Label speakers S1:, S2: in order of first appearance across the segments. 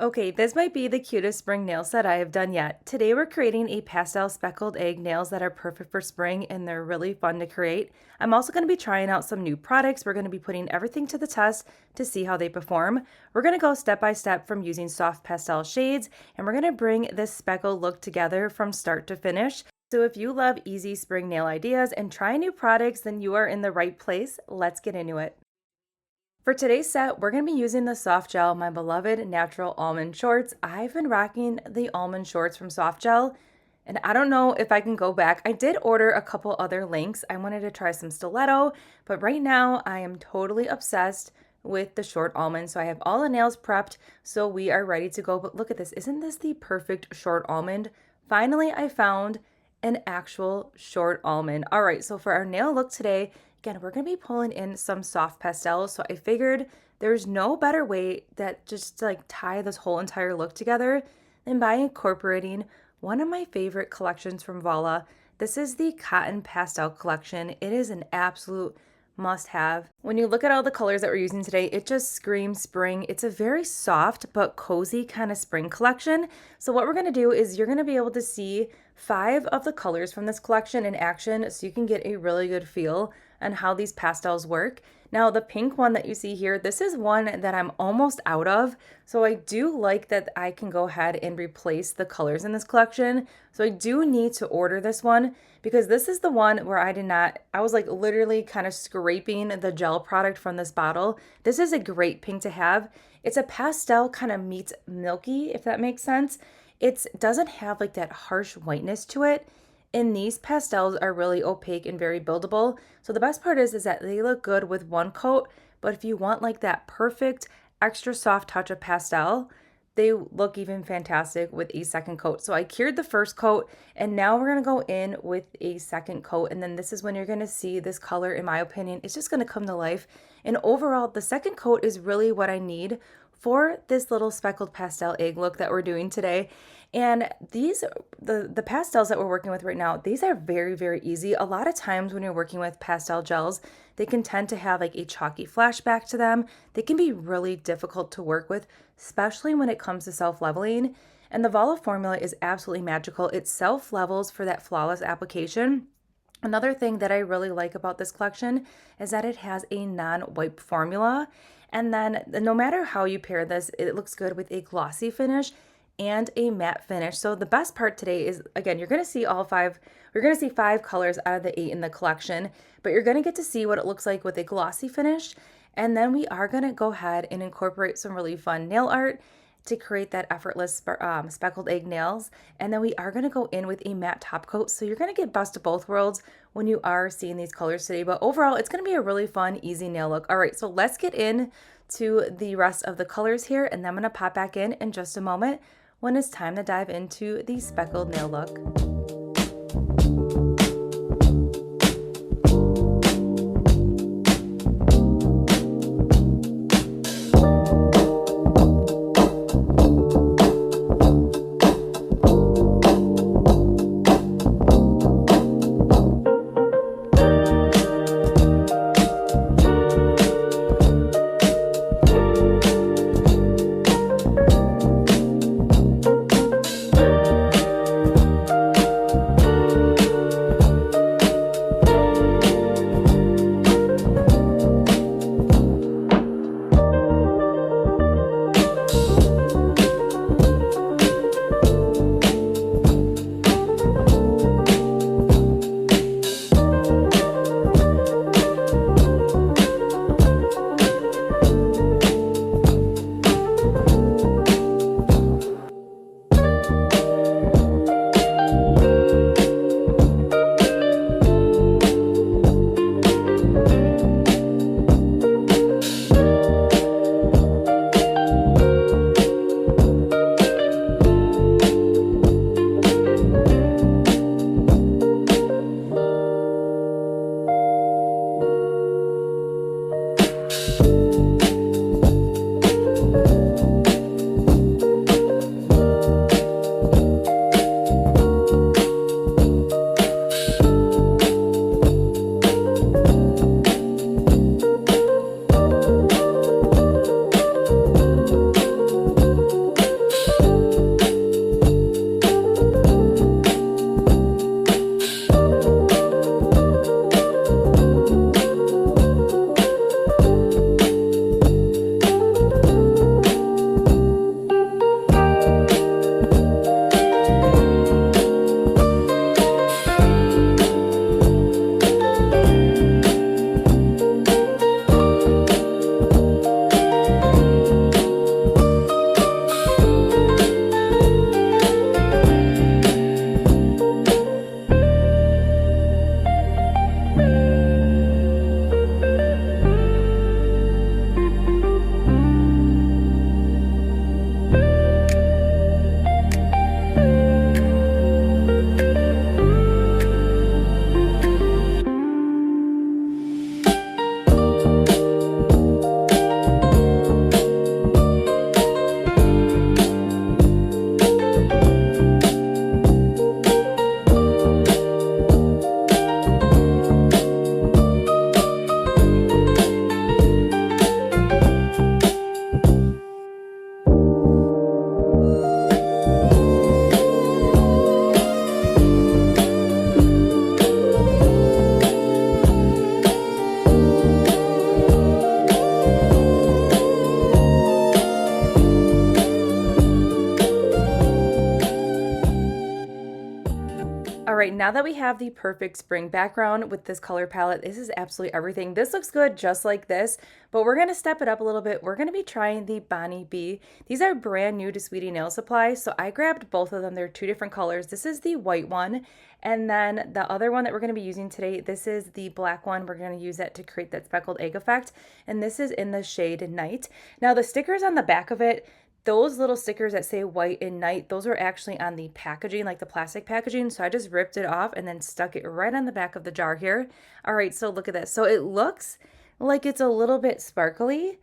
S1: Okay, this might be the cutest spring nail set I have done yet. Today we're creating a pastel speckled egg nails that are perfect for spring and they're really fun to create. I'm also going to be trying out some new products. We're going to be putting everything to the test to see how they perform. We're going to go step by step from using soft pastel shades, and we're going to bring this speckled look together from start to finish. So if you love easy spring nail ideas and try new products, then you are in the right place. Let's get into it. For today's set, we're going to be using the SOFGEL, my beloved natural almond shorts. I've been rocking the almond shorts from SOFGEL, and I don't know if I can go back. I did order a couple other links. I wanted to try some stiletto, but right now I am totally obsessed with the short almond. So I have all the nails prepped, so we are ready to go. But look at this. Isn't this the perfect short almond? Finally, I found an actual short almond. All right, so for our nail look today, again, we're going to be pulling in some soft pastels, so I figured there's no better way that just to like tie this whole entire look together than by incorporating one of my favorite collections from VALLA. This is the Cotton Pastel collection. It is an absolute must-have. When you look at all the colors that we're using today, it just screams spring. It's a very soft but cozy kind of spring collection. So what we're going to do is you're going to be able to see 5 of the colors from this collection in action so you can get a really good feel on how these pastels work. Now the pink one that you see here, this is one that I'm almost out of. So I do like that I can go ahead and replace the colors in this collection. So I do need to order this one because this is the one where I was like literally kind of scraping the gel product from this bottle. This is a great pink to have. It's a pastel kind of meets milky, if that makes sense. It doesn't have like that harsh whiteness to it. And these pastels are really opaque and very buildable. So the best part is that they look good with one coat, but if you want like that perfect extra soft touch of pastel, they look even fantastic with a second coat. So I cured the first coat, and now we're gonna go in with a second coat, and then this is when you're gonna see this color, in my opinion, it's just gonna come to life. And overall, the second coat is really what I need for this little speckled pastel egg look that we're doing today. And these, the pastels that we're working with right now, these are very, very easy. A lot of times when you're working with pastel gels, they can tend to have like a chalky flashback to them. They can be really difficult to work with, especially when it comes to self-leveling. And the VALLA formula is absolutely magical. It self-levels for that flawless application. Another thing that I really like about this collection is that it has a non-wipe formula. And then no matter how you pair this, it looks good with a glossy finish and a matte finish. So the best part today is, again, you're going to see all 5, we're going to see 5 colors out of the 8 in the collection, but you're going to get to see what it looks like with a glossy finish. And then we are going to go ahead and incorporate some really fun nail art to create that effortless speckled egg nails. And then we are going to go in with a matte top coat. So you're going to get best of both worlds when you are seeing these colors today. But overall, it's going to be a really fun, easy nail look. All right, so let's get in to the rest of the colors here, and then I'm going to pop back in just a moment when it's time to dive into the speckled nail look. now that we have the perfect spring background with this color palette, this is absolutely everything. This looks good just like this, but we're gonna step it up a little bit. We're gonna be trying the Bonniebee. These are brand new to Sweetie Nail Supply, so I grabbed both of them. They're two different colors. This is the white one, and then the other one that we're gonna be using today, this is the black one. We're gonna use that to create that speckled egg effect, and this is in the shade Night. Now the stickers on the back of it, those little stickers that say white and night, those are actually on the packaging, like the plastic packaging. So I just ripped it off and then stuck it right on the back of the jar here. All right, so look at this. So it looks like it's a little bit sparkly,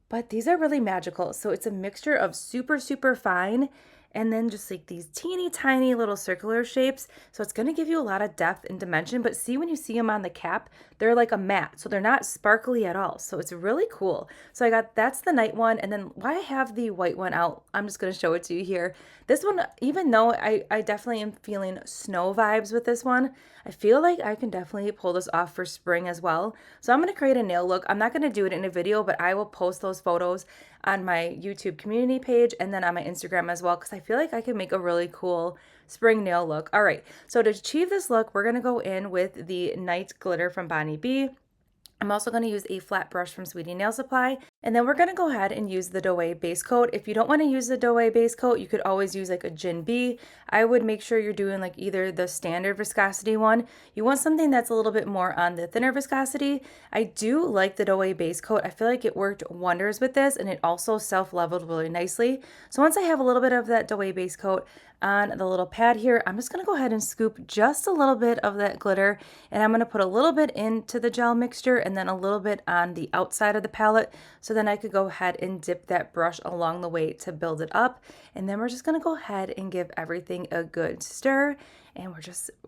S1: but these are really magical. So it's a mixture of super, super fine and then just like these teeny tiny little circular shapes. So it's going to give you a lot of depth and dimension, but see when you see them on the cap, they're like a matte. So they're not sparkly at all. So it's really cool. So that's the night one. And then why I have the white one out, I'm just going to show it to you here. This one, even though I definitely am feeling snow vibes with this one, I feel like I can definitely pull this off for spring as well. So I'm going to create a nail look. I'm not going to do it in a video, but I will post those photos on my YouTube community page and then on my Instagram as well, because I feel like I can make a really cool spring nail look. All right, so to achieve this look, we're going to go in with the Night Glitter from Bonniebee. I'm also going to use a flat brush from Sweetie Nail Supply, and then we're going to go ahead and use the Doe base coat. If you don't want to use the Doe base coat, you could always use like a Gin B. I would make sure you're doing like either the standard viscosity one. You want something that's a little bit more on the thinner viscosity. I do like the Doe base coat. I feel like it worked wonders with this, and it also self-leveled really nicely. So once I have a little bit of that Doe base coat on the little pad here, I'm just going to go ahead and scoop just a little bit of that glitter, and I'm going to put a little bit into the gel mixture and then a little bit on the outside of the palette, so then I could go ahead and dip that brush along the way to build it up. And then we're just going to go ahead and give everything a good stir, and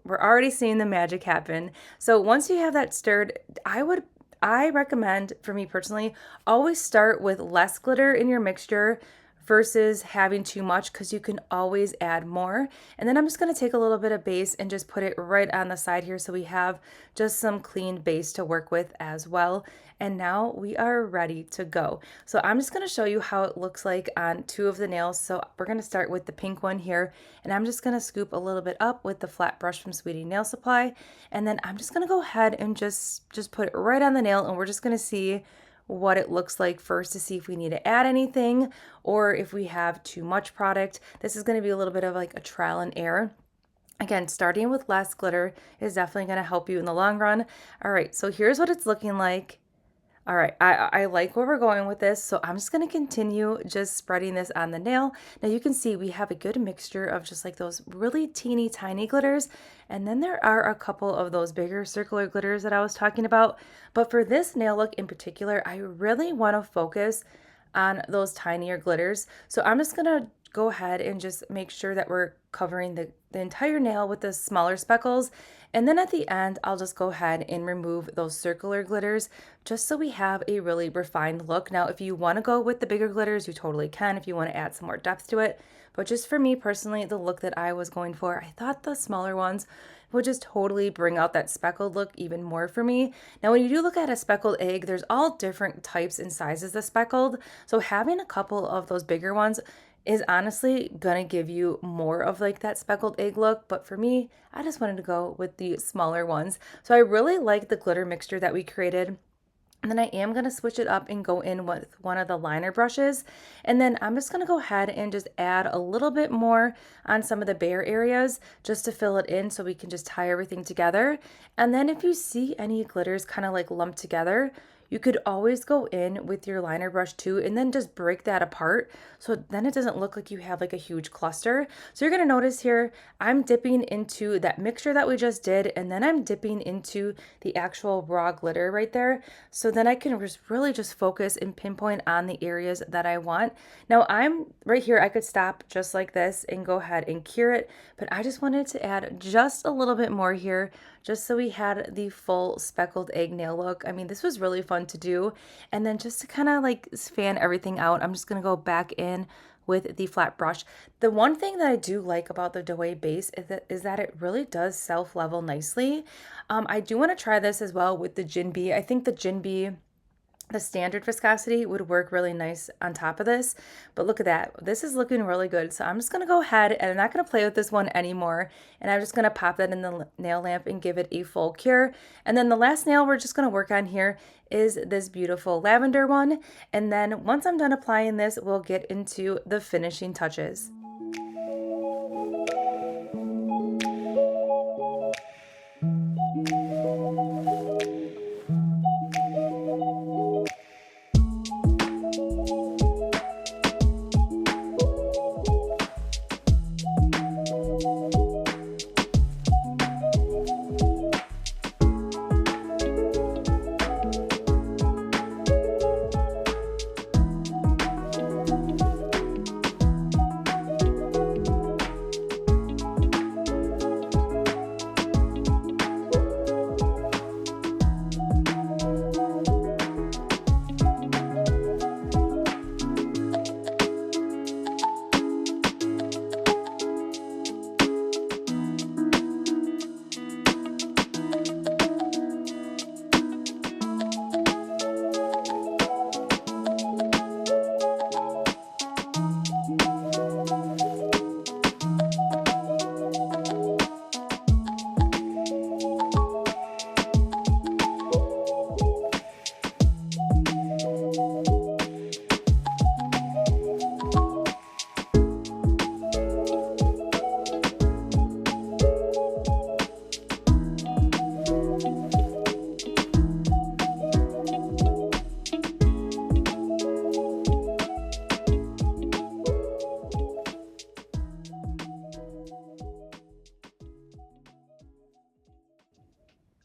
S1: we're already seeing the magic happen. So once you have that stirred, I recommend, for me personally, always start with less glitter in your mixture versus having too much, because you can always add more. And then I'm just going to take a little bit of base and just put it right on the side here, so we have just some clean base to work with as well. And now we are ready to go. So I'm just going to show you how it looks like on two of the nails. So we're going to start with the pink one here, and I'm just going to scoop a little bit up with the flat brush from Sweetie Nail Supply, and then I'm just going to go ahead and just put it right on the nail, and we're just going to see what it looks like first to see if we need to add anything or if we have too much product. This is going to be a little bit of like a trial and error. Again, starting with less glitter is definitely going to help you in the long run. All right, so here's what it's looking like. All right, I like where we're going with this, so I'm just going to continue just spreading this on the nail. Now you can see we have a good mixture of just like those really teeny tiny glitters, and then there are a couple of those bigger circular glitters that I was talking about. But for this nail look in particular, I really want to focus on those tinier glitters. So I'm just going to go ahead and just make sure that we're covering the entire nail with the smaller speckles. And then at the end, I'll just go ahead and remove those circular glitters just so we have a really refined look. Now, if you want to go with the bigger glitters, you totally can if you want to add some more depth to it. But just for me personally, the look that I was going for, I thought the smaller ones would just totally bring out that speckled look even more for me. Now, when you do look at a speckled egg, there's all different types and sizes of speckled. So having a couple of those bigger ones is honestly gonna give you more of like that speckled egg look, but for me, I just wanted to go with the smaller ones. So I really like the glitter mixture that we created. And then I am going to switch it up and go in with one of the liner brushes. And then I'm just going to go ahead and just add a little bit more on some of the bare areas just to fill it in so we can just tie everything together. And then if you see any glitters kind of like lumped together, you could always go in with your liner brush too and then just break that apart, so then it doesn't look like you have like a huge cluster. So you're going to notice here, I'm dipping into that mixture that we just did, and then I'm dipping into the actual raw glitter right there. So then I can really just focus and pinpoint on the areas that I want. Now I'm right here, I could stop just like this and go ahead and cure it, but I just wanted to add just a little bit more here just so we had the full speckled egg nail look. I mean, this was really fun to do. And then just to kind of like fan everything out, I'm just going to go back in with the flat brush. The one thing that I do like about the Doe base is that it really does self-level nicely. I do want to try this as well with the Gin B. I think the Gin B The standard viscosity would work really nice on top of this, but look at that. This is looking really good. So I'm just gonna go ahead and I'm not gonna play with this one anymore. And I'm just gonna pop that in the nail lamp and give it a full cure. And then the last nail we're just gonna work on here is this beautiful lavender one. And then once I'm done applying this, we'll get into the finishing touches.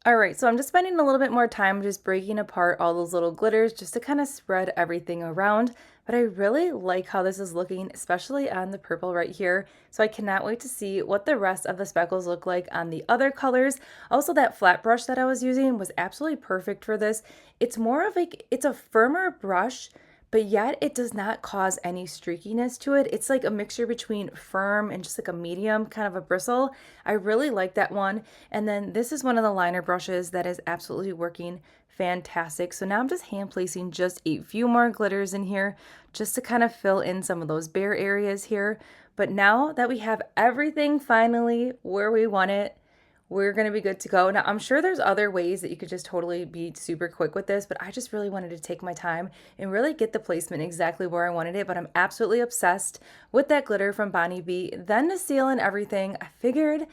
S1: All right, so I'm just spending a little bit more time just breaking apart all those little glitters just to kind of spread everything around. But I really like how this is looking, especially on the purple right here. So I cannot wait to see what the rest of the speckles look like on the other colors. Also, that flat brush that I was using was absolutely perfect for this. It's more of like, it's a firmer brush, but yet it does not cause any streakiness to it. It's like a mixture between firm and just like a medium kind of a bristle. I really like that one. And then this is one of the liner brushes that is absolutely working fantastic. So now I'm just hand placing just a few more glitters in here just to kind of fill in some of those bare areas here. But now that we have everything finally where we want it, we're going to be good to go. Now, I'm sure there's other ways that you could just totally be super quick with this, but I just really wanted to take my time and really get the placement exactly where I wanted it. But I'm absolutely obsessed with that glitter from Bonniebee. Then to seal in everything, I figured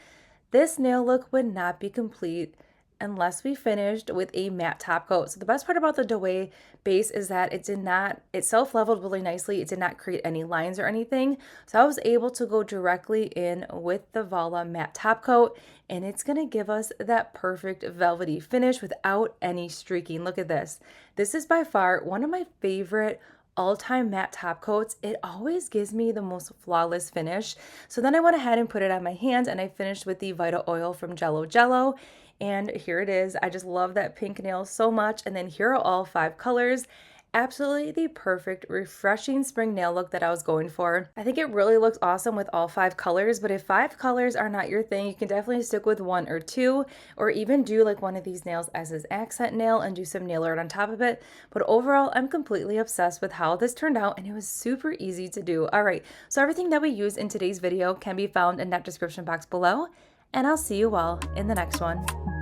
S1: this nail look would not be complete unless we finished with a matte top coat. So the best part about the Douai base is that it self-leveled really nicely. It did not create any lines or anything. So I was able to go directly in with the VALLA matte top coat, and it's gonna give us that perfect velvety finish without any streaking. Look at this. This is by far one of my favorite all-time matte top coats. It always gives me the most flawless finish. So then I went ahead and put it on my hands, and I finished with the Vita Oil from Jello Jello. And here it is. I just love that pink nail so much. And then here are all 5 colors. Absolutely the perfect, refreshing spring nail look that I was going for. I think it really looks awesome with all 5 colors, but if 5 colors are not your thing, you can definitely stick with 1 or 2, or even do like one of these nails as his accent nail and do some nail art on top of it. But overall, I'm completely obsessed with how this turned out, and it was super easy to do. All right, so everything that we use in today's video can be found in that description box below, and I'll see you all in the next one.